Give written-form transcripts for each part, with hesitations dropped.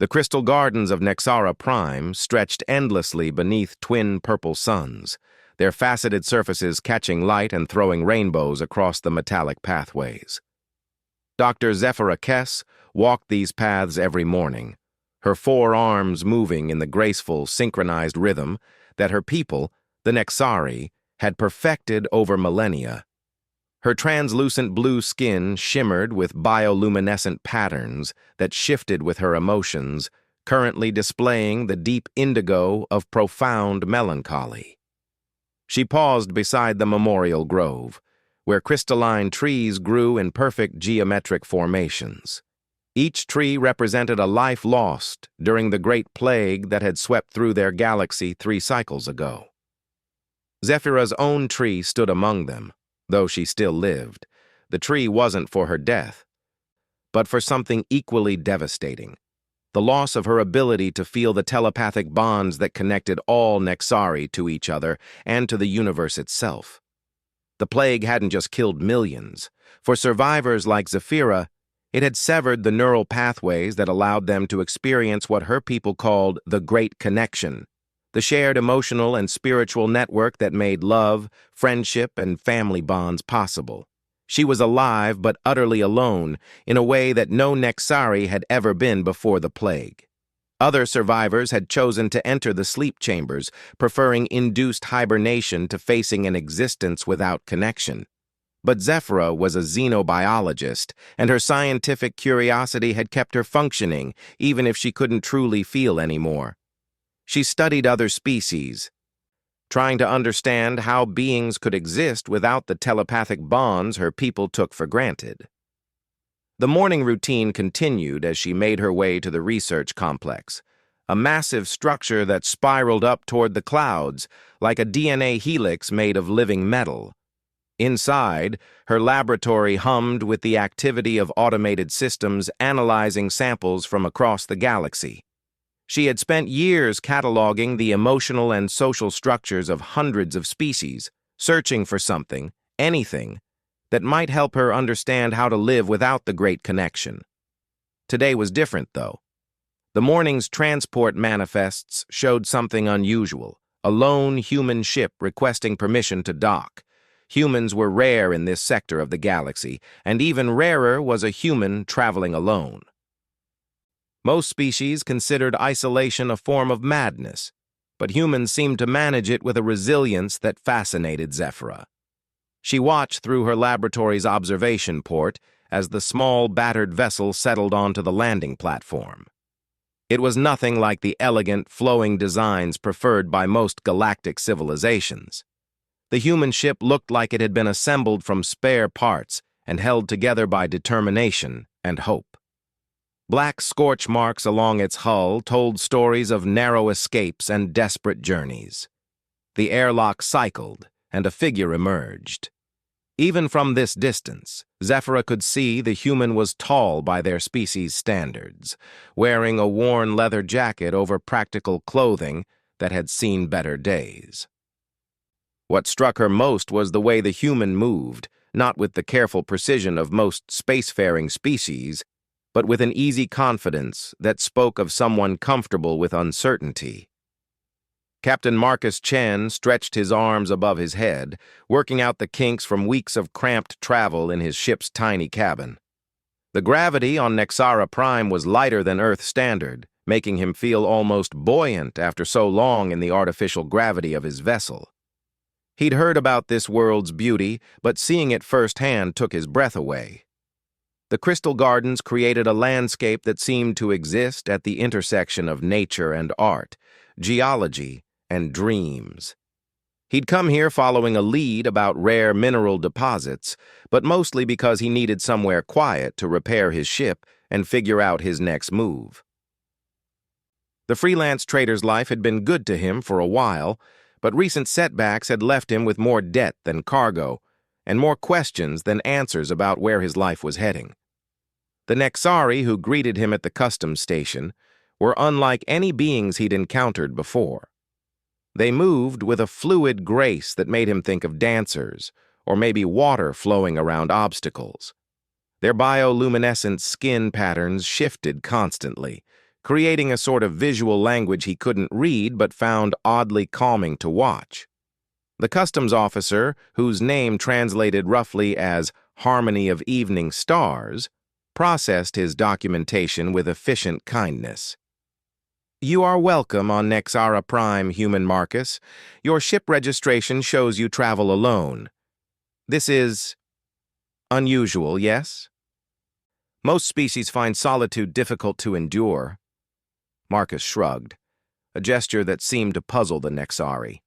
The crystal gardens of Nexara Prime stretched endlessly beneath twin purple suns, their faceted surfaces catching light and throwing rainbows across the metallic pathways. Dr. Zephira Kess walked these paths every morning, her four arms moving in the graceful, synchronized rhythm that her people, the Nexari, had perfected over millennia. Her translucent blue skin shimmered with bioluminescent patterns that shifted with her emotions, currently displaying the deep indigo of profound melancholy. She paused beside the memorial grove, where crystalline trees grew in perfect geometric formations. Each tree represented a life lost during the Great Plague that had swept through their galaxy 3 cycles ago. Zephira's own tree stood among them. Though she still lived, the tree wasn't for her death, but for something equally devastating: the loss of her ability to feel the telepathic bonds that connected all Nexari to each other and to the universe itself. The plague hadn't just killed millions. For survivors like Zephira, it had severed the neural pathways that allowed them to experience what her people called the Great Connection, the shared emotional and spiritual network that made love, friendship, and family bonds possible. She was alive but utterly alone in a way that no Nexari had ever been before the plague. Other survivors had chosen to enter the sleep chambers, preferring induced hibernation to facing an existence without connection. But Zephira was a xenobiologist, and her scientific curiosity had kept her functioning, even if she couldn't truly feel anymore. She studied other species, trying to understand how beings could exist without the telepathic bonds her people took for granted. The morning routine continued as she made her way to the research complex, a massive structure that spiraled up toward the clouds like a DNA helix made of living metal. Inside, her laboratory hummed with the activity of automated systems analyzing samples from across the galaxy. She had spent years cataloging the emotional and social structures of hundreds of species, searching for something, anything, that might help her understand how to live without the Great Connection. Today was different, though. The morning's transport manifests showed something unusual: a lone human ship requesting permission to dock. Humans were rare in this sector of the galaxy, and even rarer was a human traveling alone. Most species considered isolation a form of madness, but humans seemed to manage it with a resilience that fascinated Zephira. She watched through her laboratory's observation port as the small, battered vessel settled onto the landing platform. It was nothing like the elegant, flowing designs preferred by most galactic civilizations. The human ship looked like it had been assembled from spare parts and held together by determination and hope. Black scorch marks along its hull told stories of narrow escapes and desperate journeys. The airlock cycled, and a figure emerged. Even from this distance, Zephira could see the human was tall by their species' standards, wearing a worn leather jacket over practical clothing that had seen better days. What struck her most was the way the human moved, not with the careful precision of most spacefaring species, but with an easy confidence that spoke of someone comfortable with uncertainty. Captain Marcus Chen stretched his arms above his head, working out the kinks from weeks of cramped travel in his ship's tiny cabin. The gravity on Nexara Prime was lighter than Earth standard, making him feel almost buoyant after so long in the artificial gravity of his vessel. He'd heard about this world's beauty, but seeing it firsthand took his breath away. The crystal gardens created a landscape that seemed to exist at the intersection of nature and art, geology and dreams. He'd come here following a lead about rare mineral deposits, but mostly because he needed somewhere quiet to repair his ship and figure out his next move. The freelance trader's life had been good to him for a while, but recent setbacks had left him with more debt than cargo, and more questions than answers about where his life was heading. The Nexari who greeted him at the customs station were unlike any beings he'd encountered before. They moved with a fluid grace that made him think of dancers, or maybe water flowing around obstacles. Their bioluminescent skin patterns shifted constantly, creating a sort of visual language he couldn't read but found oddly calming to watch. The customs officer, whose name translated roughly as Harmony of Evening Stars, processed his documentation with efficient kindness. "You are welcome on Nexara Prime, Human Marcus. Your ship registration shows you travel alone. This is unusual, yes? Most species find solitude difficult to endure." Marcus shrugged, a gesture that seemed to puzzle the Nexari.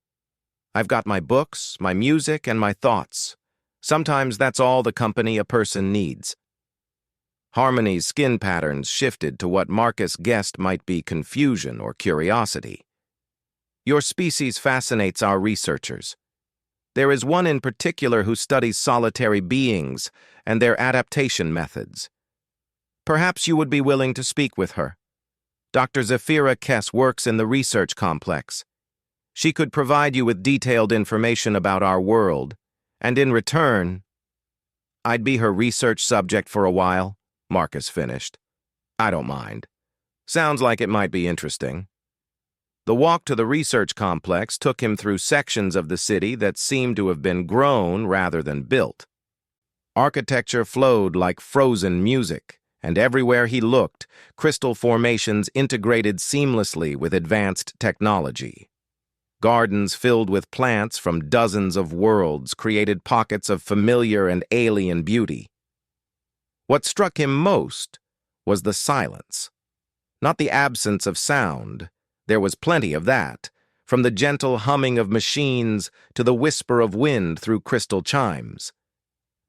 "I've got my books, my music, and my thoughts. Sometimes that's all the company a person needs." Harmony's skin patterns shifted to what Marcus guessed might be confusion or curiosity. "Your species fascinates our researchers. There is one in particular who studies solitary beings and their adaptation methods. Perhaps you would be willing to speak with her. Dr. Zephira Kess works in the research complex. She could provide you with detailed information about our world, and in return, I'd be her research subject for a while," Marcus finished. "I don't mind. Sounds like it might be interesting." The walk to the research complex took him through sections of the city that seemed to have been grown rather than built. Architecture flowed like frozen music, and everywhere he looked, crystal formations integrated seamlessly with advanced technology. Gardens filled with plants from dozens of worlds created pockets of familiar and alien beauty. What struck him most was the silence. Not the absence of sound. There was plenty of that, from the gentle humming of machines to the whisper of wind through crystal chimes.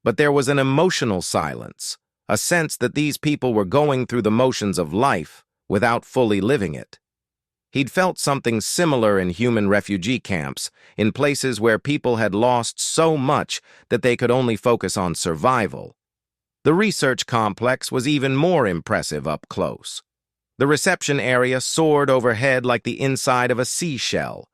But there was an emotional silence, a sense that these people were going through the motions of life without fully living it. He'd felt something similar in human refugee camps, in places where people had lost so much that they could only focus on survival. The research complex was even more impressive up close. The reception area soared overhead like the inside of a seashell,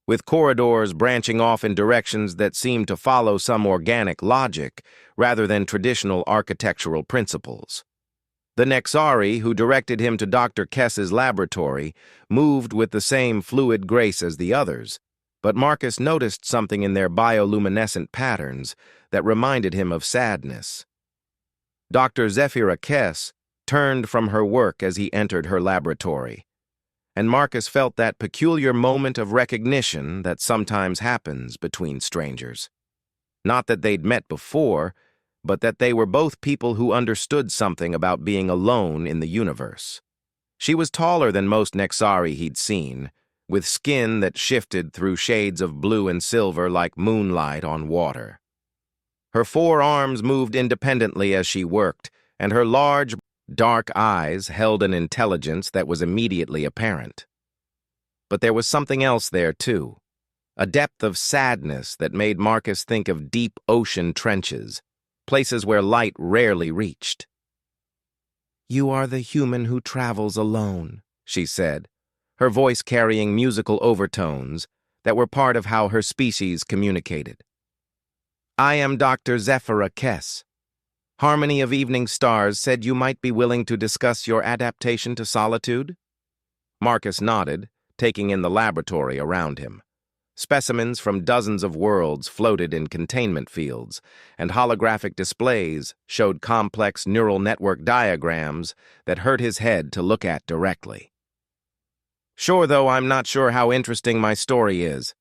with corridors branching off in directions that seemed to follow some organic logic rather than traditional architectural principles. The Nexari, who directed him to Dr. Kess's laboratory, moved with the same fluid grace as the others, but Marcus noticed something in their bioluminescent patterns that reminded him of sadness. Dr. Zephira Kess turned from her work as he entered her laboratory, and Marcus felt that peculiar moment of recognition that sometimes happens between strangers. Not that they'd met before, but that they were both people who understood something about being alone in the universe. She was taller than most Nexari he'd seen, with skin that shifted through shades of blue and silver like moonlight on water. Her forearms moved independently as she worked, and her large, dark eyes held an intelligence that was immediately apparent. But there was something else there, too, a depth of sadness that made Marcus think of deep ocean trenches, places where light rarely reached. "You are the human who travels alone," she said, her voice carrying musical overtones that were part of how her species communicated. "I am Dr. Zephira Kess. Harmony of Evening Stars said you might be willing to discuss your adaptation to solitude?" Marcus nodded, taking in the laboratory around him. Specimens from dozens of worlds floated in containment fields, and holographic displays showed complex neural network diagrams that hurt his head to look at directly. "Sure, though I'm not sure how interesting my story is."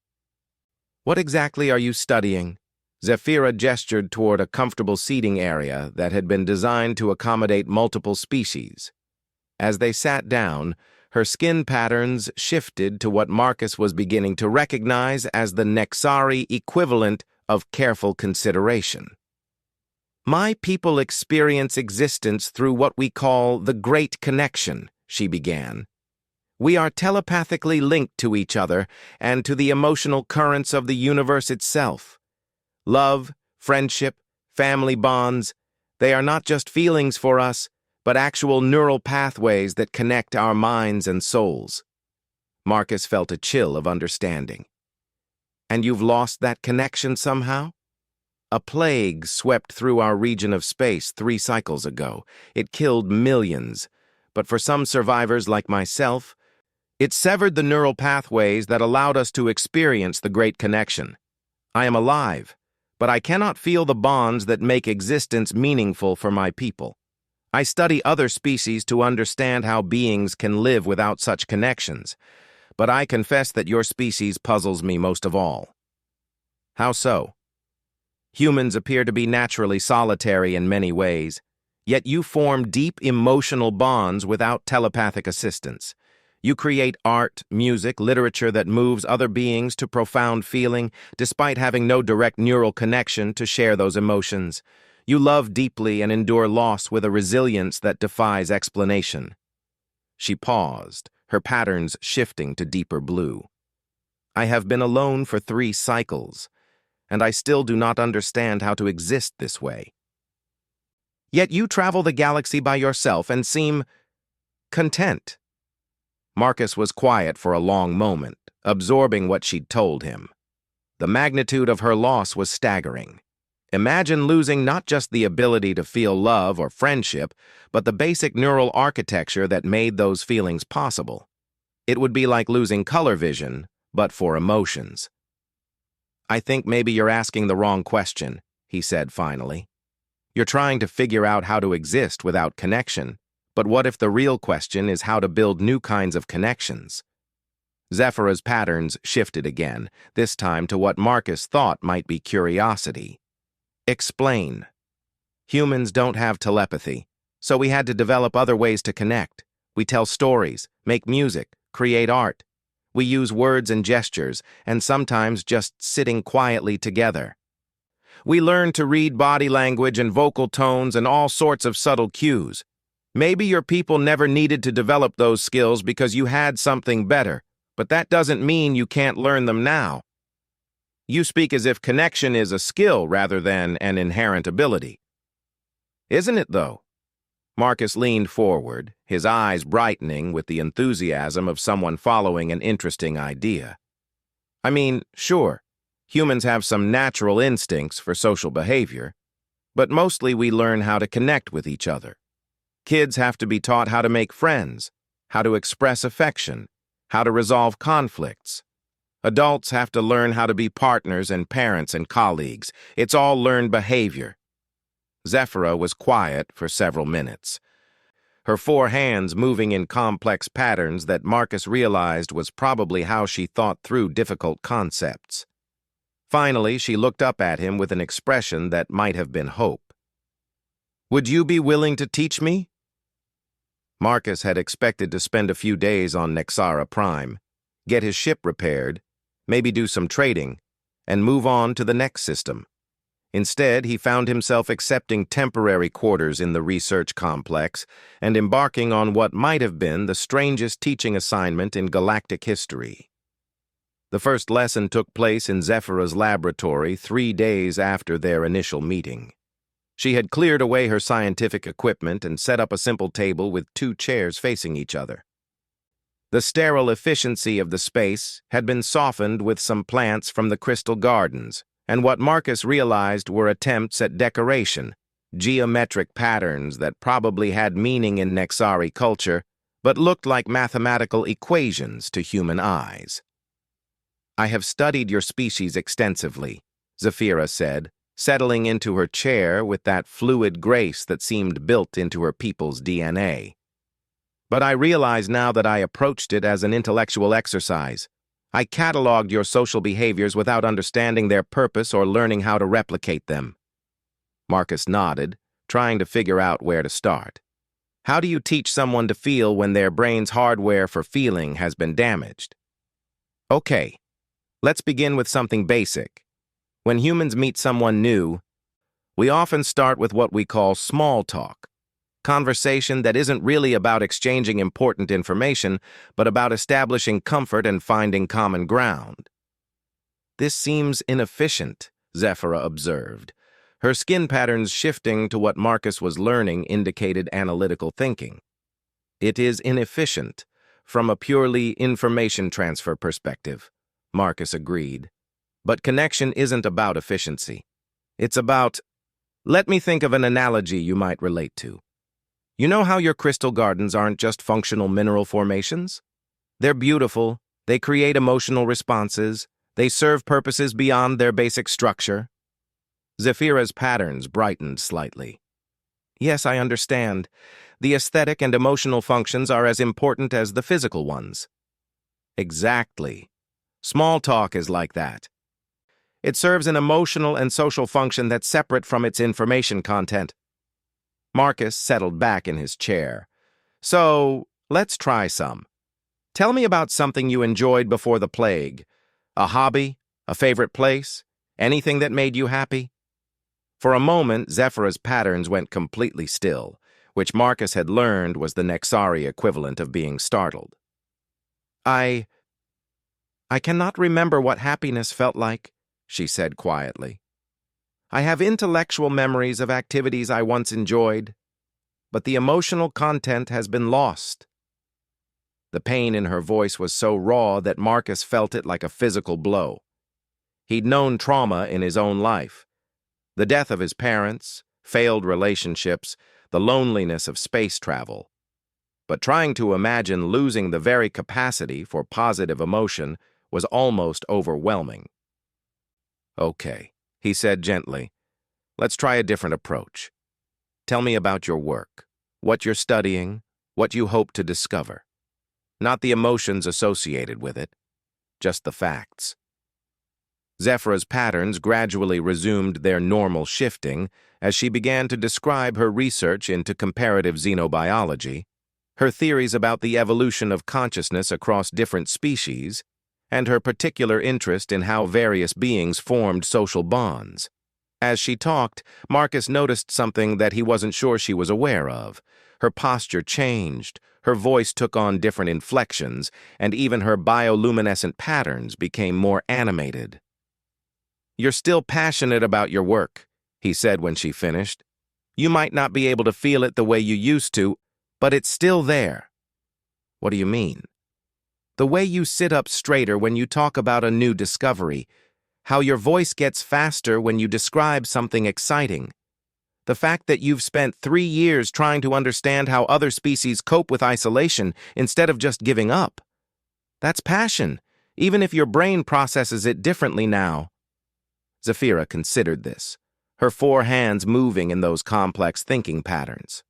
"What exactly are you studying?" Zephira gestured toward a comfortable seating area that had been designed to accommodate multiple species. As they sat down, her skin patterns shifted to what Marcus was beginning to recognize as the Nexari equivalent of careful consideration. "My people experience existence through what we call the Great Connection," she began. "We are telepathically linked to each other and to the emotional currents of the universe itself. Love, friendship, family bonds, they are not just feelings for us, but actual neural pathways that connect our minds and souls." Marcus felt a chill of understanding. "And you've lost that connection somehow?" "A plague swept through our region of space 3 cycles ago. It killed millions, but for some survivors like myself, it severed the neural pathways that allowed us to experience the Great Connection. I am alive, but I cannot feel the bonds that make existence meaningful for my people. I study other species to understand how beings can live without such connections, but I confess that your species puzzles me most of all. How so? Humans appear to be naturally solitary in many ways, yet you form deep emotional bonds without telepathic assistance. You create art, music, literature that moves other beings to profound feeling, despite having no direct neural connection to share those emotions. You love deeply and endure loss with a resilience that defies explanation. She paused, her patterns shifting to deeper blue. I have been alone for 3 cycles, and I still do not understand how to exist this way. Yet you travel the galaxy by yourself and seem content. Marcus was quiet for a long moment, absorbing what she'd told him. The magnitude of her loss was staggering. Imagine losing not just the ability to feel love or friendship, but the basic neural architecture that made those feelings possible. It would be like losing color vision, but for emotions. I think maybe you're asking the wrong question, he said finally. You're trying to figure out how to exist without connection, but what if the real question is how to build new kinds of connections? Zephyr's patterns shifted again, this time to what Marcus thought might be curiosity. Explain. Humans don't have telepathy, so we had to develop other ways to connect. We tell stories, make music, create art. We use words and gestures, and sometimes just sitting quietly together. We learn to read body language and vocal tones and all sorts of subtle cues. Maybe your people never needed to develop those skills because you had something better, but that doesn't mean you can't learn them now. You speak as if connection is a skill rather than an inherent ability. Isn't it, though? Marcus leaned forward, his eyes brightening with the enthusiasm of someone following an interesting idea. I mean, sure, humans have some natural instincts for social behavior, but mostly we learn how to connect with each other. Kids have to be taught how to make friends, how to express affection, how to resolve conflicts. Adults have to learn how to be partners and parents and colleagues. It's all learned behavior. Zephyra was quiet for several minutes, her 4 hands moving in complex patterns that Marcus realized was probably how she thought through difficult concepts. Finally, she looked up at him with an expression that might have been hope. Would you be willing to teach me? Marcus had expected to spend a few days on Nexara Prime, get his ship repaired, maybe do some trading, and move on to the next system. Instead, he found himself accepting temporary quarters in the research complex and embarking on what might have been the strangest teaching assignment in galactic history. The first lesson took place in Zephyra's laboratory 3 days after their initial meeting. She had cleared away her scientific equipment and set up a simple table with 2 chairs facing each other. The sterile efficiency of the space had been softened with some plants from the crystal gardens, and what Marcus realized were attempts at decoration, geometric patterns that probably had meaning in Nexari culture, but looked like mathematical equations to human eyes. I have studied your species extensively, Zephira said, settling into her chair with that fluid grace that seemed built into her people's DNA. But I realize now that I approached it as an intellectual exercise. I cataloged your social behaviors without understanding their purpose or learning how to replicate them. Marcus nodded, trying to figure out where to start. How do you teach someone to feel when their brain's hardware for feeling has been damaged? Okay, let's begin with something basic. When humans meet someone new, we often start with what we call small talk. Conversation that isn't really about exchanging important information, but about establishing comfort and finding common ground. This seems inefficient, Zephira observed. Her skin patterns shifting to what Marcus was learning indicated analytical thinking. It is inefficient, from a purely information transfer perspective, Marcus agreed. But connection isn't about efficiency. It's about, let me think of an analogy you might relate to. You know how your crystal gardens aren't just functional mineral formations? They're beautiful, they create emotional responses, they serve purposes beyond their basic structure. Zephyra's patterns brightened slightly. Yes, I understand. The aesthetic and emotional functions are as important as the physical ones. Exactly. Small talk is like that. It serves an emotional and social function that's separate from its information content. Marcus settled back in his chair. So, let's try some. Tell me about something you enjoyed before the plague. A hobby? A favorite place? Anything that made you happy? For a moment, Zephyra's patterns went completely still, which Marcus had learned was the Nexari equivalent of being startled. I cannot remember what happiness felt like, she said quietly. I have intellectual memories of activities I once enjoyed, but the emotional content has been lost. The pain in her voice was so raw that Marcus felt it like a physical blow. He'd known trauma in his own life. The death of his parents, failed relationships, the loneliness of space travel. But trying to imagine losing the very capacity for positive emotion was almost overwhelming. Okay, he said gently. Let's try a different approach. Tell me about your work, what you're studying, what you hope to discover. Not the emotions associated with it, just the facts. Zephyra's patterns gradually resumed their normal shifting as she began to describe her research into comparative xenobiology, her theories about the evolution of consciousness across different species, and her particular interest in how various beings formed social bonds. As she talked, Marcus noticed something that he wasn't sure she was aware of. Her posture changed, her voice took on different inflections, and even her bioluminescent patterns became more animated. You're still passionate about your work, he said when she finished. You might not be able to feel it the way you used to, but it's still there. What do you mean? The way you sit up straighter when you talk about a new discovery, how your voice gets faster when you describe something exciting. The fact that you've spent 3 years trying to understand how other species cope with isolation instead of just giving up. That's passion, even if your brain processes it differently now. Zephyra considered this, her 4 hands moving in those complex thinking patterns.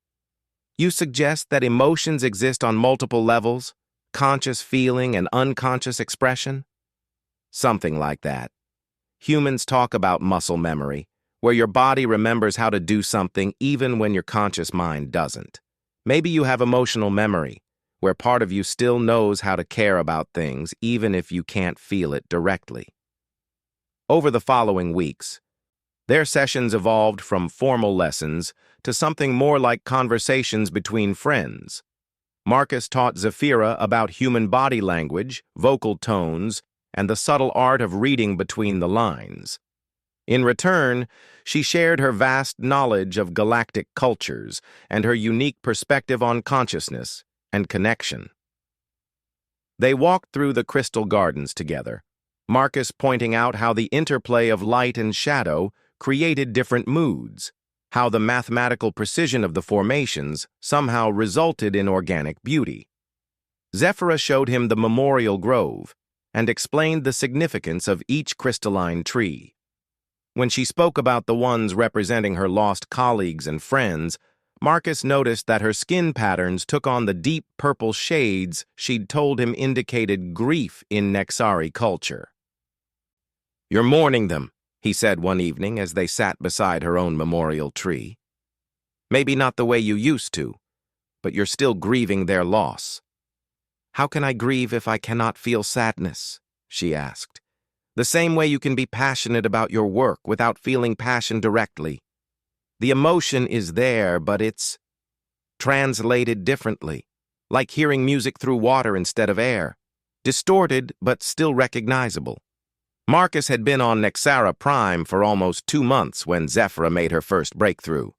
You suggest that emotions exist on multiple levels, conscious feeling and unconscious expression? Something like that. Humans talk about muscle memory, where your body remembers how to do something even when your conscious mind doesn't. Maybe you have emotional memory, where part of you still knows how to care about things even if you can't feel it directly. Over the following weeks, their sessions evolved from formal lessons to something more like conversations between friends. Marcus taught Zephyra about human body language, vocal tones, and the subtle art of reading between the lines. In return, she shared her vast knowledge of galactic cultures and her unique perspective on consciousness and connection. They walked through the crystal gardens together, Marcus pointing out how the interplay of light and shadow created different moods, how the mathematical precision of the formations somehow resulted in organic beauty. Zephyra showed him the memorial grove and explained the significance of each crystalline tree. When she spoke about the ones representing her lost colleagues and friends, Marcus noticed that her skin patterns took on the deep purple shades she'd told him indicated grief in Nexari culture. You're mourning them, he said one evening as they sat beside her own memorial tree. Maybe not the way you used to, but you're still grieving their loss. How can I grieve if I cannot feel sadness? She asked. The same way you can be passionate about your work without feeling passion directly. The emotion is there, but it's translated differently, like hearing music through water instead of air, distorted but still recognizable. Marcus had been on Nexara Prime for almost 2 months when Zephyra made her first breakthrough.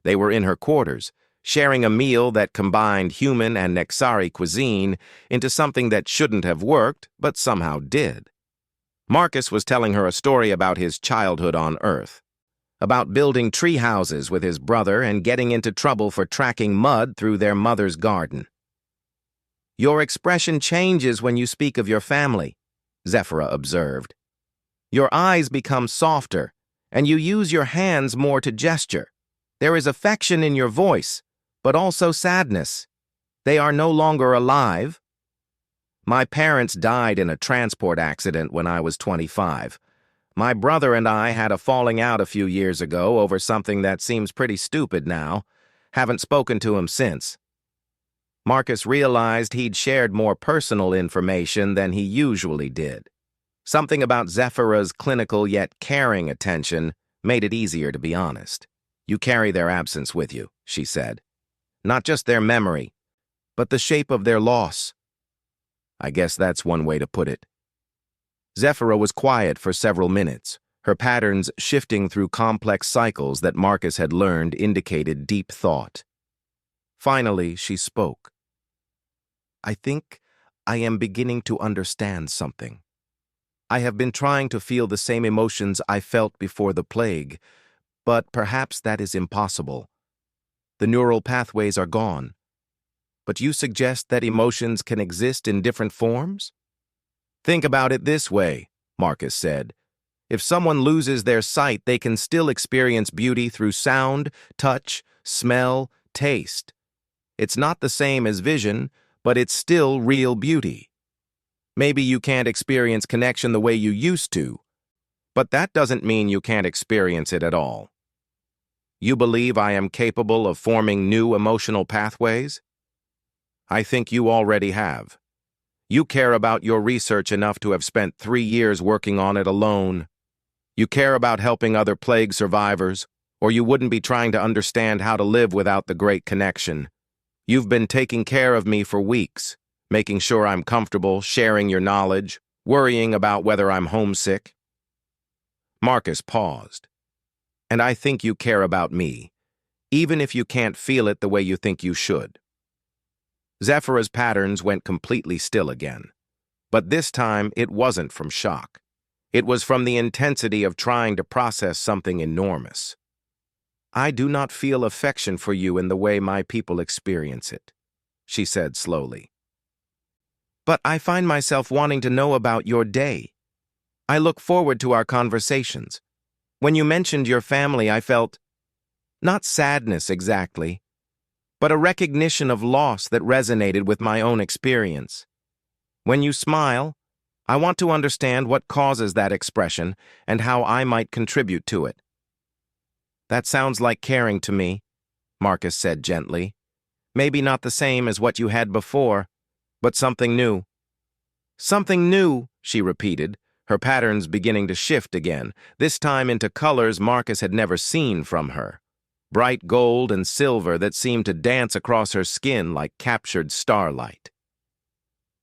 They were in her quarters, sharing a meal that combined human and Nexari cuisine into something that shouldn't have worked, but somehow did. Marcus was telling her a story about his childhood on Earth, about building tree houses with his brother and getting into trouble for tracking mud through their mother's garden. Your expression changes when you speak of your family, Zephyra observed. Your eyes become softer, and you use your hands more to gesture. There is affection in your voice, but also sadness. They are no longer alive. My parents died in a transport accident when I was 25. My brother and I had a falling out a few years ago over something that seems pretty stupid now. Haven't spoken to him since. Marcus realized he'd shared more personal information than he usually did. Something about Zephyra's clinical yet caring attention made it easier to be honest. You carry their absence with you, she said. Not just their memory, but the shape of their loss. I guess that's one way to put it. Zephyra was quiet for several minutes, her patterns shifting through complex cycles that Marcus had learned indicated deep thought. Finally, she spoke. I think I am beginning to understand something. I have been trying to feel the same emotions I felt before the plague, but perhaps that is impossible. The neural pathways are gone. But you suggest that emotions can exist in different forms? Think about it this way, Marcus said. If someone loses their sight, they can still experience beauty through sound, touch, smell, taste. It's not the same as vision, but it's still real beauty. Maybe you can't experience connection the way you used to, but that doesn't mean you can't experience it at all. You believe I am capable of forming new emotional pathways? I think you already have. You care about your research enough to have spent 3 years working on it alone. You care about helping other plague survivors, or you wouldn't be trying to understand how to live without the Great Connection. You've been taking care of me for weeks, making sure I'm comfortable, sharing your knowledge, worrying about whether I'm homesick. Marcus paused. And I think you care about me, even if you can't feel it the way you think you should. Zephyra's patterns went completely still again. But this time, it wasn't from shock. It was from the intensity of trying to process something enormous. I do not feel affection for you in the way my people experience it, she said slowly. But I find myself wanting to know about your day. I look forward to our conversations. When you mentioned your family, I felt, not sadness exactly, but a recognition of loss that resonated with my own experience. When you smile, I want to understand what causes that expression and how I might contribute to it. That sounds like caring to me, Marcus said gently. Maybe not the same as what you had before, but something new. Something new, she repeated, her patterns beginning to shift again, this time into colors Marcus had never seen from her. Bright gold and silver that seemed to dance across her skin like captured starlight.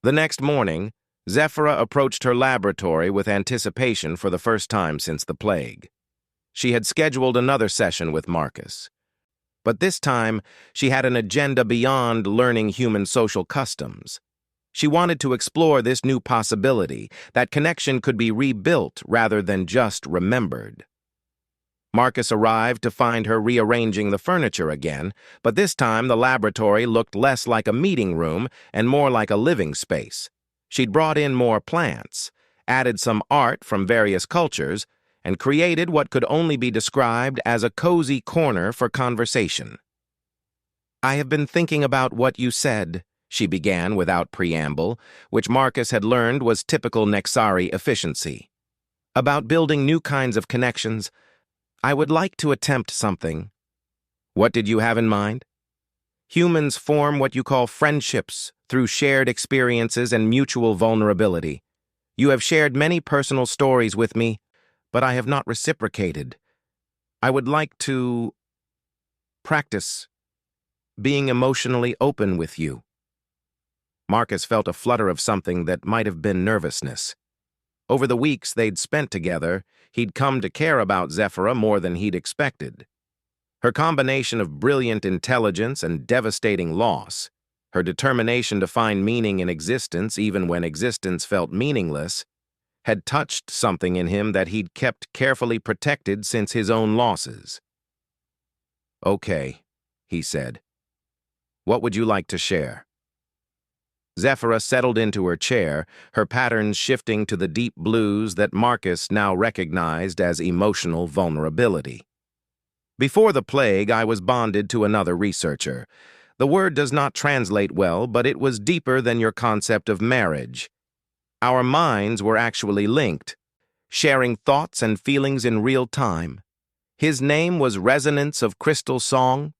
The next morning, Zephyra approached her laboratory with anticipation for the first time since the plague. She had scheduled another session with Marcus. But this time, she had an agenda beyond learning human social customs. She wanted to explore this new possibility, that connection could be rebuilt rather than just remembered. Marcus arrived to find her rearranging the furniture again, but this time the laboratory looked less like a meeting room and more like a living space. She'd brought in more plants, added some art from various cultures, and created what could only be described as a cozy corner for conversation. I have been thinking about what you said, she began without preamble, which Marcus had learned was typical Nexari efficiency. About building new kinds of connections, I would like to attempt something. What did you have in mind? Humans form what you call friendships through shared experiences and mutual vulnerability. You have shared many personal stories with me, but I have not reciprocated. I would like to practice being emotionally open with you. Marcus felt a flutter of something that might have been nervousness. Over the weeks they'd spent together, he'd come to care about Zephyra more than he'd expected. Her combination of brilliant intelligence and devastating loss, her determination to find meaning in existence even when existence felt meaningless, had touched something in him that he'd kept carefully protected since his own losses. "Okay," he said. "What would you like to share?" Zephyra settled into her chair, her patterns shifting to the deep blues that Marcus now recognized as emotional vulnerability. "Before the plague, I was bonded to another researcher. The word does not translate well, but it was deeper than your concept of marriage. Our minds were actually linked, sharing thoughts and feelings in real time. His name was Resonance of Crystal Song,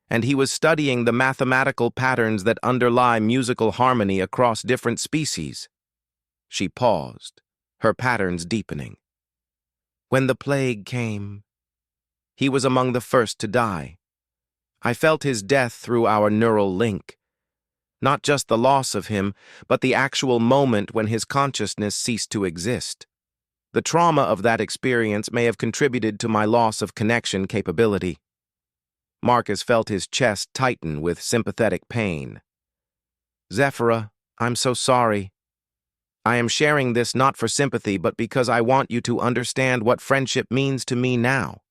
and he was studying the mathematical patterns that underlie musical harmony across different species." She paused, her patterns deepening. "When the plague came, he was among the first to die. I felt his death through our neural link. Not just the loss of him, but the actual moment when his consciousness ceased to exist. The trauma of that experience may have contributed to my loss of connection capability." Marcus felt his chest tighten with sympathetic pain. "Zephyra, I'm so sorry. I am sharing this not for sympathy, but because I want you to understand what friendship means to me now.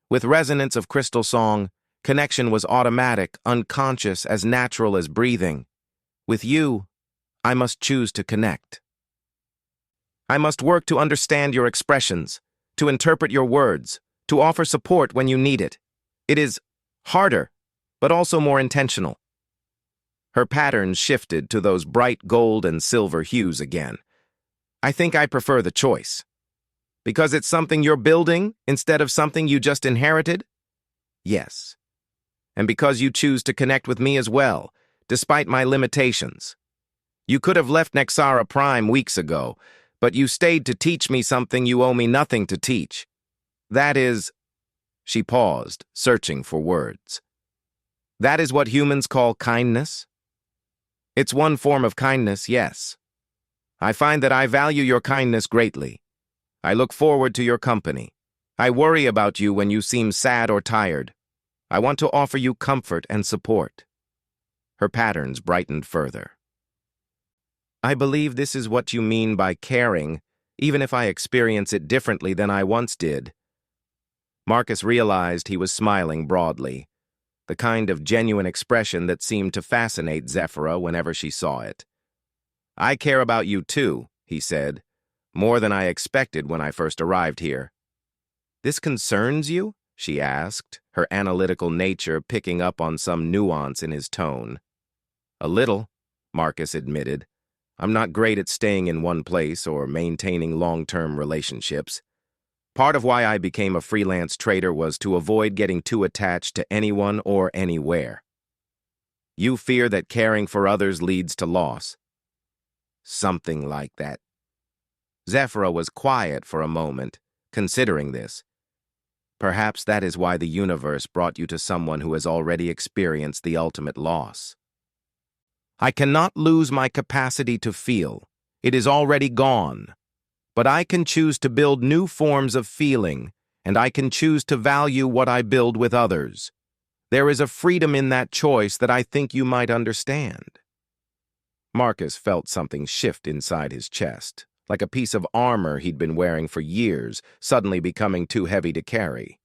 With Resonance of Crystal Song, connection was automatic, unconscious, as natural as breathing. With you, I must choose to connect. I must work to understand your expressions, to interpret your words, to offer support when you need it. It is harder, but also more intentional." Her patterns shifted to those bright gold and silver hues again. "I think I prefer the choice. Because it's something you're building instead of something you just inherited? Yes. And because you choose to connect with me as well, despite my limitations. You could have left Nexara Prime weeks ago, but you stayed to teach me something you owe me nothing to teach. That is..." She paused, searching for words. "That is what humans call kindness? It's one form of kindness, yes. I find that I value your kindness greatly. I look forward to your company. I worry about you when you seem sad or tired. I want to offer you comfort and support." Her patterns brightened further. "I believe this is what you mean by caring, even if I experience it differently than I once did." Marcus realized he was smiling broadly, the kind of genuine expression that seemed to fascinate Zephyra whenever she saw it. "I care about you too," he said, "more than I expected when I first arrived here." "This concerns you?" she asked, her analytical nature picking up on some nuance in his tone. "A little," Marcus admitted. "I'm not great at staying in one place or maintaining long-term relationships. Part of why I became a freelance trader was to avoid getting too attached to anyone or anywhere." "You fear that caring for others leads to loss." "Something like that." Zephyra was quiet for a moment, considering this. "Perhaps that is why the universe brought you to someone who has already experienced the ultimate loss." "I cannot lose my capacity to feel. It is already gone. But I can choose to build new forms of feeling, and I can choose to value what I build with others. There is a freedom in that choice that I think you might understand." Marcus felt something shift inside his chest, like a piece of armor he'd been wearing for years, suddenly becoming too heavy to carry.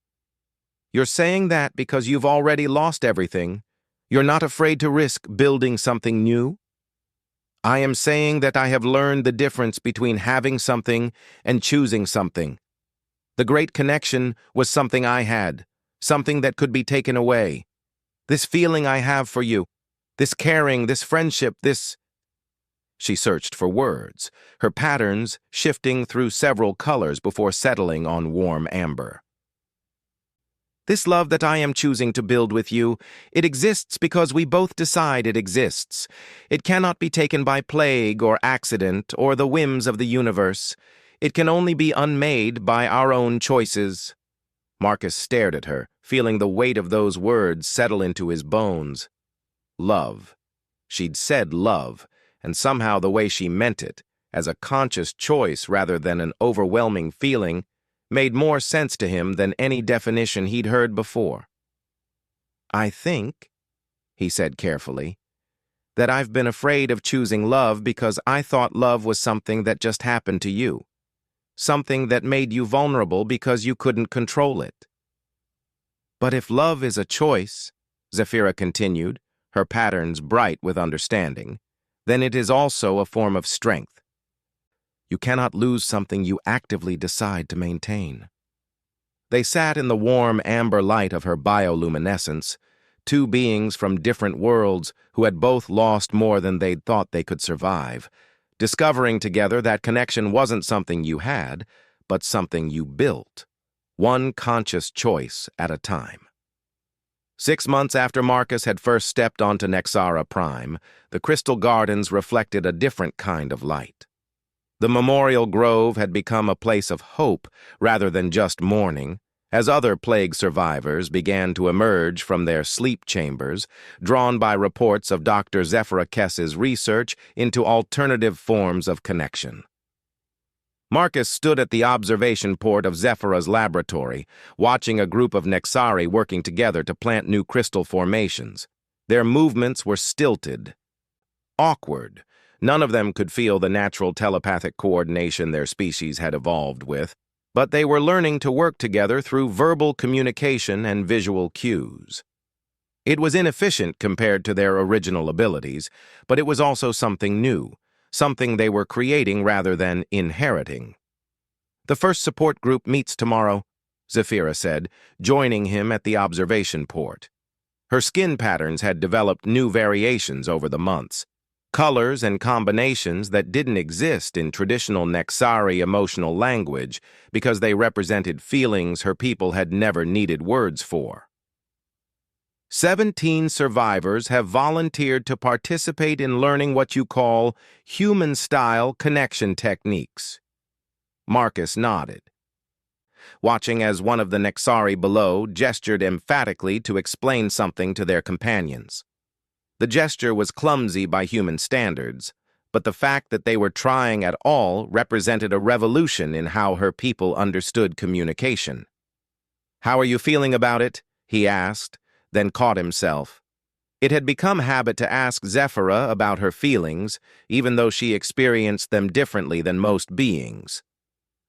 "You're saying that because you've already lost everything. You're not afraid to risk building something new?" "I am saying that I have learned the difference between having something and choosing something. The great connection was something I had, something that could be taken away. This feeling I have for you, this caring, this friendship, this..." She searched for words, her patterns shifting through several colors before settling on warm amber. "This love that I am choosing to build with you, it exists because we both decide it exists. It cannot be taken by plague or accident or the whims of the universe. It can only be unmade by our own choices." Marcus stared at her, feeling the weight of those words settle into his bones. Love. She'd said love, and somehow the way she meant it, as a conscious choice rather than an overwhelming feeling, made more sense to him than any definition he'd heard before. "I think," he said carefully, "that I've been afraid of choosing love because I thought love was something that just happened to you. something that made you vulnerable because you couldn't control it. But if love is a choice, Zephyra continued, her patterns bright with understanding, then it is also a form of strength. You cannot lose something you actively decide to maintain. They sat in the warm amber light of her bioluminescence, two beings from different worlds who had both lost more than they'd thought they could survive, discovering together that connection wasn't something you had, but something you built, one conscious choice at a time. 6 months after Marcus had first stepped onto Nexara Prime, the Crystal Gardens reflected a different kind of light. The Memorial Grove had become a place of hope rather than just mourning, as other plague survivors began to emerge from their sleep chambers, drawn by reports of Dr. Zephyra Kess's research into alternative forms of connection. Marcus stood at the observation port of Zephyra's laboratory, watching a group of Nexari working together to plant new crystal formations. Their movements were stilted, awkward. None of them could feel the natural telepathic coordination their species had evolved with, but they were learning to work together through verbal communication and visual cues. It was inefficient compared to their original abilities, but it was also something new, something they were creating rather than inheriting. "The first support group meets tomorrow," Zephyra said, joining him at the observation port. Her skin patterns had developed new variations over the months, colors and combinations that didn't exist in traditional Nexari emotional language because they represented feelings her people had never needed words for. 17 survivors have volunteered to participate in learning what you call human-style connection techniques. Marcus nodded, watching as one of the Nexari below gestured emphatically to explain something to their companions. The gesture was clumsy by human standards, but the fact that they were trying at all represented a revolution in how her people understood communication. "How are you feeling about it?" he asked, then caught himself. It had become habit to ask Zephyra about her feelings, even though she experienced them differently than most beings.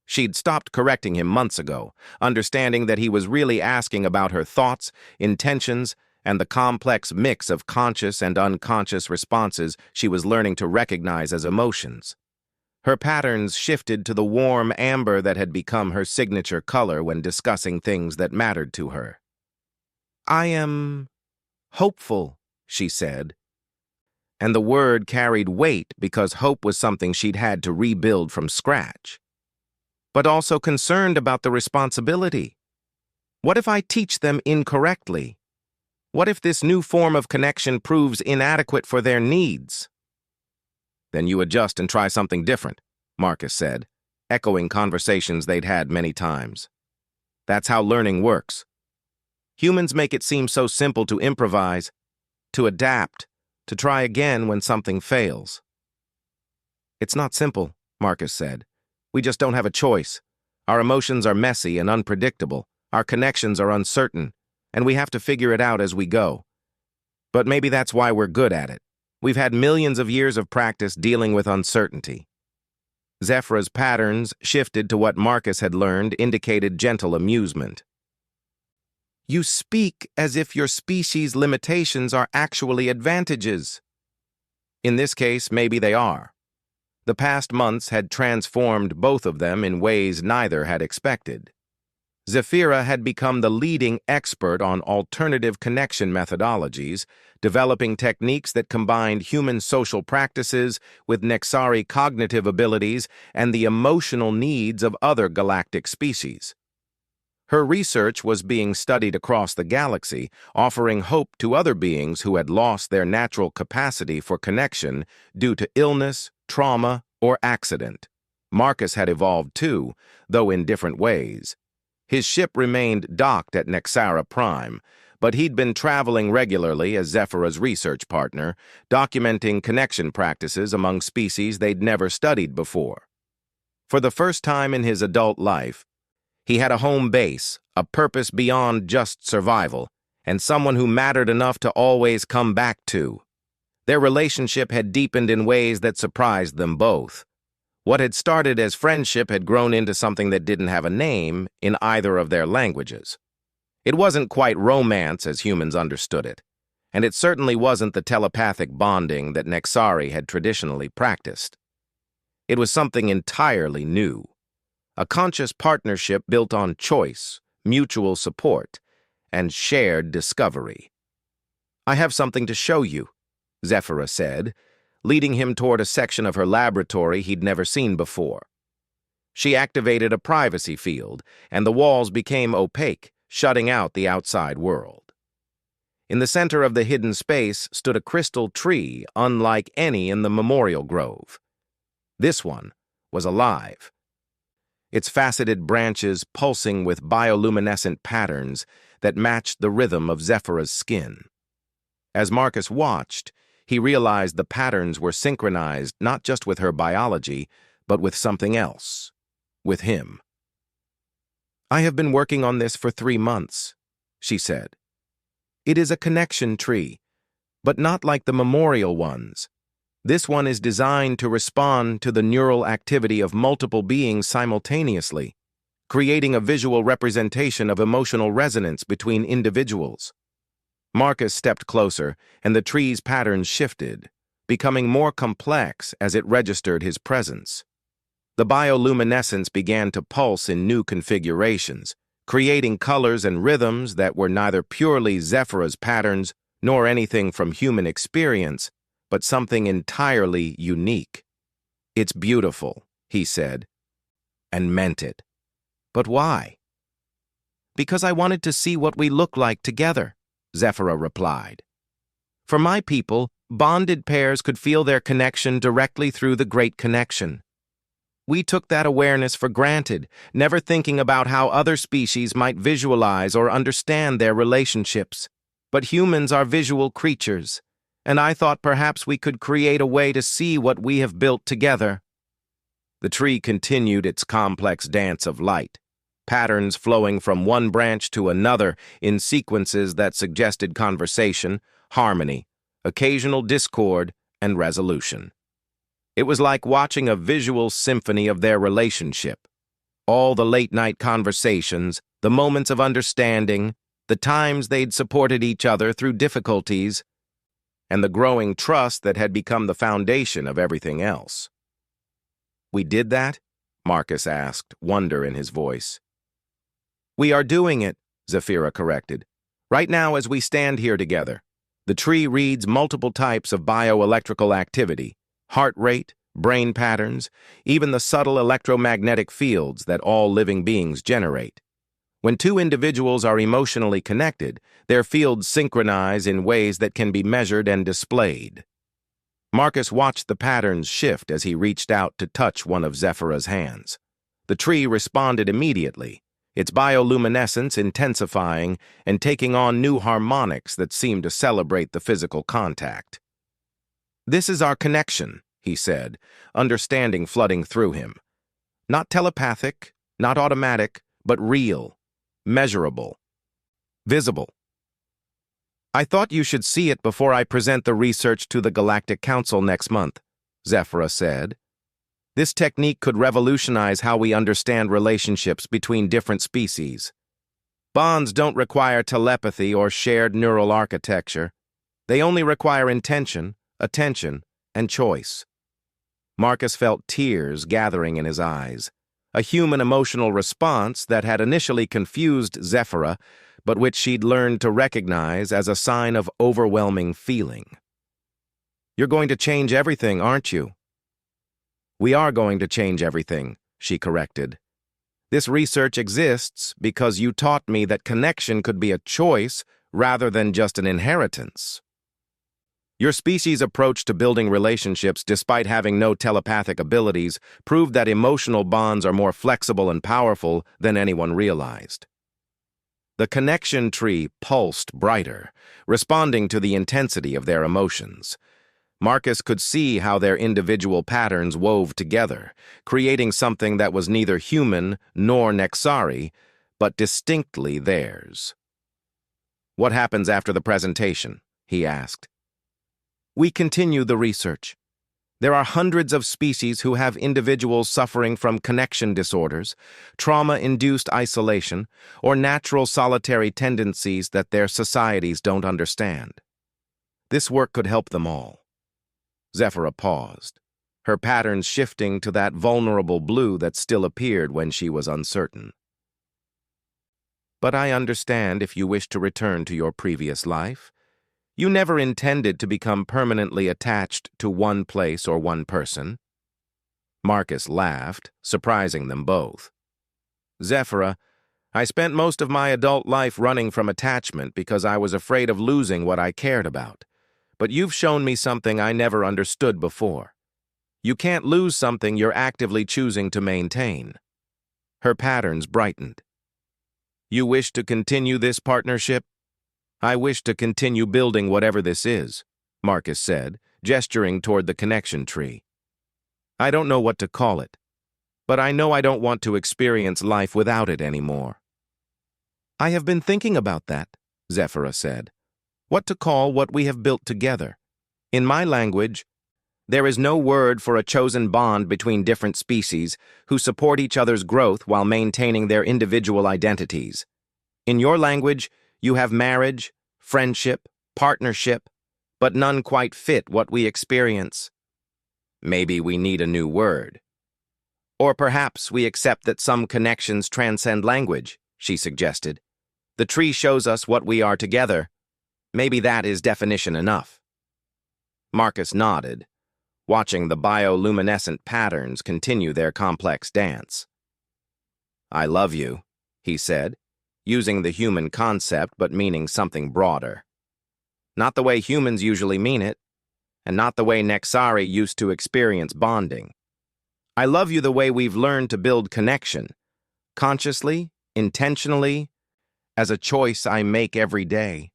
She'd stopped correcting him months ago, understanding that he was really asking about her thoughts, intentions, and the complex mix of conscious and unconscious responses she was learning to recognize as emotions. Her patterns shifted to the warm amber that had become her signature color when discussing things that mattered to her. "I am hopeful," she said. And the word carried weight because hope was something she'd had to rebuild from scratch. But also concerned about the responsibility. What if I teach them incorrectly? What if this new form of connection proves inadequate for their needs? "Then you adjust and try something different," Marcus said, echoing conversations they'd had many times. "That's how learning works. Humans make it seem so simple to improvise, to adapt, to try again when something fails." "It's not simple," Marcus said. "We just don't have a choice. Our emotions are messy and unpredictable. Our connections are uncertain, and we have to figure it out as we go. But maybe that's why we're good at it. We've had millions of years of practice dealing with uncertainty." Zephyra's patterns shifted to what Marcus had learned indicated gentle amusement. "You speak as if your species' limitations are actually advantages." In this case, maybe they are. The past months had transformed both of them in ways neither had expected. Zephyra had become the leading expert on alternative connection methodologies, developing techniques that combined human social practices with Nexari cognitive abilities and the emotional needs of other galactic species. Her research was being studied across the galaxy, offering hope to other beings who had lost their natural capacity for connection due to illness, trauma, or accident. Marcus had evolved too, though in different ways. His ship remained docked at Nexara Prime, but he'd been traveling regularly as Zephyra's research partner, documenting connection practices among species they'd never studied before. For the first time in his adult life, he had a home base, a purpose beyond just survival, and someone who mattered enough to always come back to. Their relationship had deepened in ways that surprised them both. What had started as friendship had grown into something that didn't have a name in either of their languages. It wasn't quite romance as humans understood it, and it certainly wasn't the telepathic bonding that Nexari had traditionally practiced. It was something entirely new, a conscious partnership built on choice, mutual support, and shared discovery. "I have something to show you," Zephyra said, leading him toward a section of her laboratory he'd never seen before. She activated a privacy field, and the walls became opaque, shutting out the outside world. In the center of the hidden space stood a crystal tree unlike any in the memorial grove. This one was alive, its faceted branches pulsing with bioluminescent patterns that matched the rhythm of Zephyra's skin. As Marcus watched, he realized the patterns were synchronized not just with her biology, but with something else, with him. "I have been working on this for 3 months," she said. "It is a connection tree, but not like the memorial ones. This one is designed to respond to the neural activity of multiple beings simultaneously, creating a visual representation of emotional resonance between individuals." Marcus stepped closer, and the tree's patterns shifted, becoming more complex as it registered his presence. The bioluminescence began to pulse in new configurations, creating colors and rhythms that were neither purely Zephyra's patterns nor anything from human experience, but something entirely unique. "It's beautiful," he said, and meant it. "But why?" "Because I wanted to see what we look like together," Zephyra replied. "For my people, bonded pairs could feel their connection directly through the Great Connection. We took that awareness for granted, never thinking about how other species might visualize or understand their relationships. But humans are visual creatures, and I thought perhaps we could create a way to see what we have built together." The tree continued its complex dance of light, patterns flowing from one branch to another in sequences that suggested conversation, harmony, occasional discord, and resolution. It was like watching a visual symphony of their relationship. All the late-night conversations, the moments of understanding, the times they'd supported each other through difficulties, and the growing trust that had become the foundation of everything else. "We did that?" Marcus asked, wonder in his voice. "We are doing it," Zephyra corrected. "Right now as we stand here together. The tree reads multiple types of bioelectrical activity, heart rate, brain patterns, even the subtle electromagnetic fields that all living beings generate. When two individuals are emotionally connected, their fields synchronize in ways that can be measured and displayed." Marcus watched the patterns shift as he reached out to touch one of Zephyra's hands. The tree responded immediately, its bioluminescence intensifying and taking on new harmonics that seemed to celebrate the physical contact. "This is our connection," he said, understanding flooding through him. "Not telepathic, not automatic, but real, measurable, visible. I thought you should see it before I present the research to the Galactic Council next month," Zephyra said. "This technique could revolutionize how we understand relationships between different species. Bonds don't require telepathy or shared neural architecture. They only require intention, attention, and choice." Marcus felt tears gathering in his eyes, a human emotional response that had initially confused Zephyra, but which she'd learned to recognize as a sign of overwhelming feeling. "You're going to change everything, aren't you?" "We are going to change everything," she corrected. "This research exists because you taught me that connection could be a choice rather than just an inheritance. Your species' approach to building relationships despite having no telepathic abilities proved that emotional bonds are more flexible and powerful than anyone realized." The connection tree pulsed brighter, responding to the intensity of their emotions. Marcus could see how their individual patterns wove together, creating something that was neither human nor Nexari, but distinctly theirs. "What happens after the presentation?" he asked. "We continue the research. There are hundreds of species who have individuals suffering from connection disorders, trauma-induced isolation, or natural solitary tendencies that their societies don't understand. This work could help them all. Zephira paused, her patterns shifting to that vulnerable blue that still appeared when she was uncertain. But I understand if you wish to return to your previous life. You never intended to become permanently attached to one place or one person. Marcus laughed, surprising them both. Zephira, I spent most of my adult life running from attachment because I was afraid of losing what I cared about. But you've shown me something I never understood before. You can't lose something you're actively choosing to maintain. Her patterns brightened. You wish to continue this partnership? I wish to continue building whatever this is, Marcus said, gesturing toward the connection tree. I don't know what to call it, but I know I don't want to experience life without it anymore. I have been thinking about that, Zephira said. What to call what we have built together. In my language, there is no word for a chosen bond between different species who support each other's growth while maintaining their individual identities. In your language, you have marriage, friendship, partnership, but none quite fit what we experience. Maybe we need a new word. Or perhaps we accept that some connections transcend language, she suggested. The tree shows us what we are together. Maybe that is definition enough. Marcus nodded, watching the bioluminescent patterns continue their complex dance. I love you, he said, using the human concept but meaning something broader. Not the way humans usually mean it, and not the way Nexari used to experience bonding. I love you the way we've learned to build connection, consciously, intentionally, as a choice I make every day.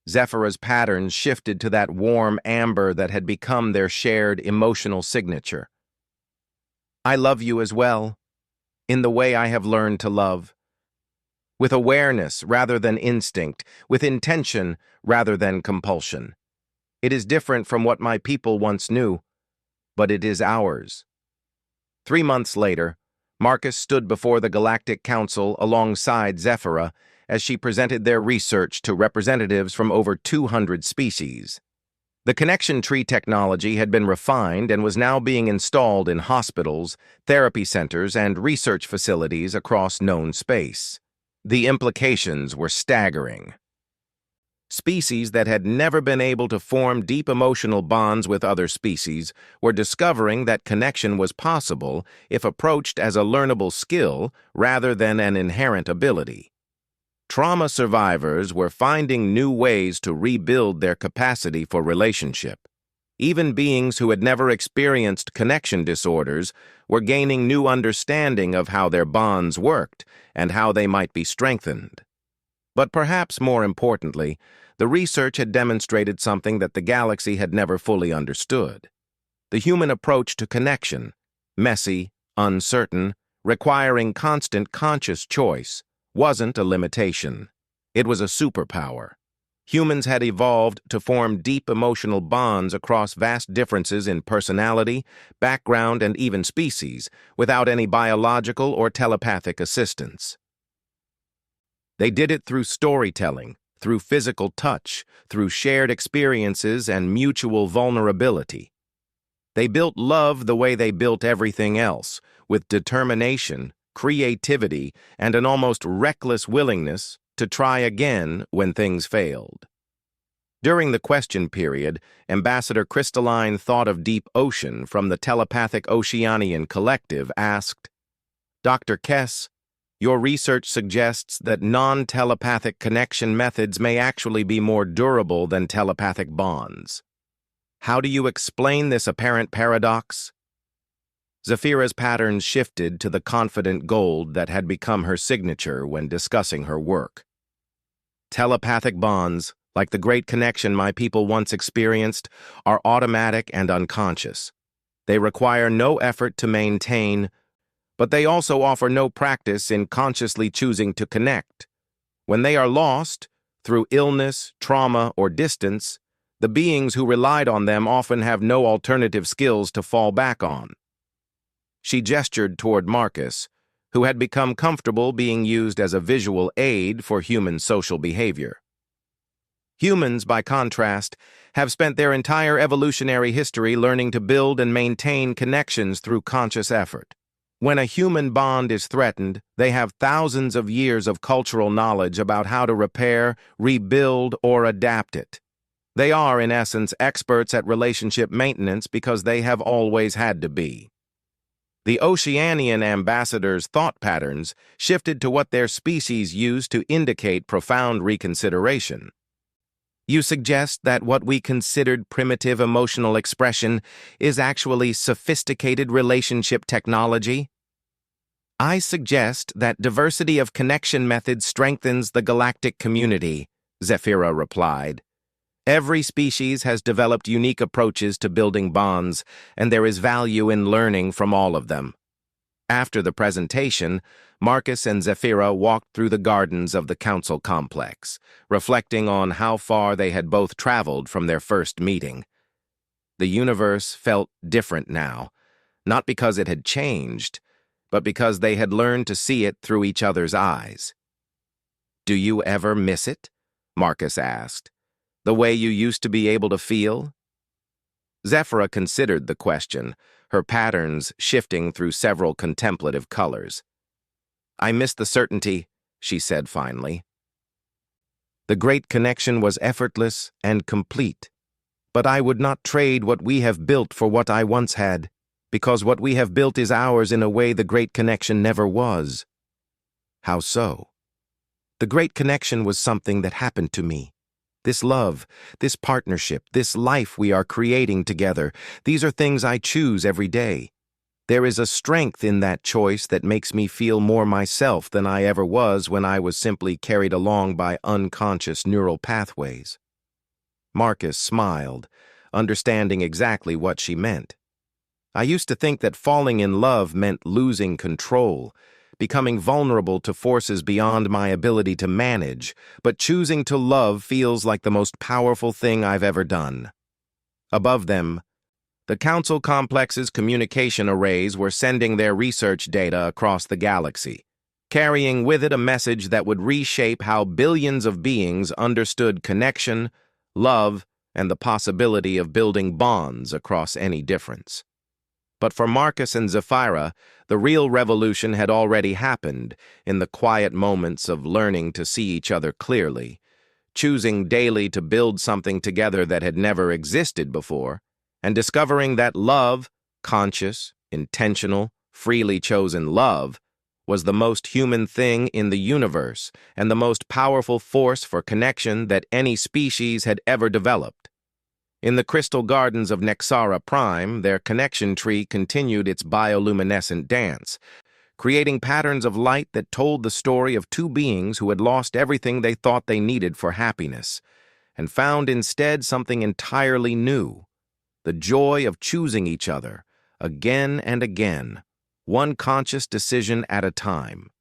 Zephira's patterns shifted to that warm amber that had become their shared emotional signature. I love you as well, in the way I have learned to love. With awareness rather than instinct, with intention rather than compulsion. It is different from what my people once knew, but it is ours. 3 months later, Marcus stood before the Galactic Council alongside Zephira as she presented their research to representatives from over 200 species. The connection tree technology had been refined and was now being installed in hospitals, therapy centers, and research facilities across known space. The implications were staggering. Species that had never been able to form deep emotional bonds with other species were discovering that connection was possible if approached as a learnable skill rather than an inherent ability. Trauma survivors were finding new ways to rebuild their capacity for relationship. Even beings who had never experienced connection disorders were gaining new understanding of how their bonds worked and how they might be strengthened. But perhaps more importantly, the research had demonstrated something that the galaxy had never fully understood. The human approach to connection, messy, uncertain, requiring constant conscious choice, wasn't a limitation. It was a superpower. Humans had evolved to form deep emotional bonds across vast differences in personality, background, and even species, without any biological or telepathic assistance. They did it through storytelling, through physical touch, through shared experiences and mutual vulnerability. They built love the way they built everything else, with determination, creativity, and an almost reckless willingness to try again when things failed. During the question period, Ambassador Crystalline Thought of Deep Ocean from the Telepathic Oceanian Collective asked, Dr. Kess, your research suggests that non-telepathic connection methods may actually be more durable than telepathic bonds. How do you explain this apparent paradox? Zephira's patterns shifted to the confident gold that had become her signature when discussing her work. Telepathic bonds, like the great connection my people once experienced, are automatic and unconscious. They require no effort to maintain, but they also offer no practice in consciously choosing to connect. When they are lost, through illness, trauma, or distance, The beings who relied on them often have no alternative skills to fall back on. She gestured toward Marcus, who had become comfortable being used as a visual aid for human social behavior. Humans, by contrast, have spent their entire evolutionary history learning to build and maintain connections through conscious effort. When a human bond is threatened, they have thousands of years of cultural knowledge about how to repair, rebuild, or adapt it. They are, in essence, experts at relationship maintenance because they have always had to be. The Oceanian ambassadors' thought patterns shifted to what their species used to indicate profound reconsideration. You suggest that what we considered primitive emotional expression is actually sophisticated relationship technology? I suggest that diversity of connection methods strengthens the galactic community, Zephyra replied. Every species has developed unique approaches to building bonds, and there is value in learning from all of them. After the presentation, Marcus and Zephyra walked through the gardens of the council complex, reflecting on how far they had both traveled from their first meeting. The universe felt different now, not because it had changed, but because they had learned to see it through each other's eyes. "Do you ever miss it?" Marcus asked. "The way you used to be able to feel?" Zephyra considered the question, her patterns shifting through several contemplative colors. "I miss the certainty," she said finally. "The great connection was effortless and complete. But I would not trade what we have built for what I once had, because what we have built is ours in a way the great connection never was." "How so?" "The great connection was something that happened to me. This love, this partnership, this life we are creating together, these are things I choose every day. There is a strength in that choice that makes me feel more myself than I ever was when I was simply carried along by unconscious neural pathways." Marcus smiled, understanding exactly what she meant. "I used to think that falling in love meant losing control, becoming vulnerable to forces beyond my ability to manage, but choosing to love feels like the most powerful thing I've ever done." Above them, the council complex's communication arrays were sending their research data across the galaxy, carrying with it a message that would reshape how billions of beings understood connection, love, and the possibility of building bonds across any difference. But for Marcus and Zephyra, the real revolution had already happened in the quiet moments of learning to see each other clearly, choosing daily to build something together that had never existed before, and discovering that love, conscious, intentional, freely chosen love, was the most human thing in the universe and the most powerful force for connection that any species had ever developed. In the crystal gardens of Nexara Prime, their connection tree continued its bioluminescent dance, creating patterns of light that told the story of two beings who had lost everything they thought they needed for happiness, and found instead something entirely new: the joy of choosing each other, again and again, one conscious decision at a time.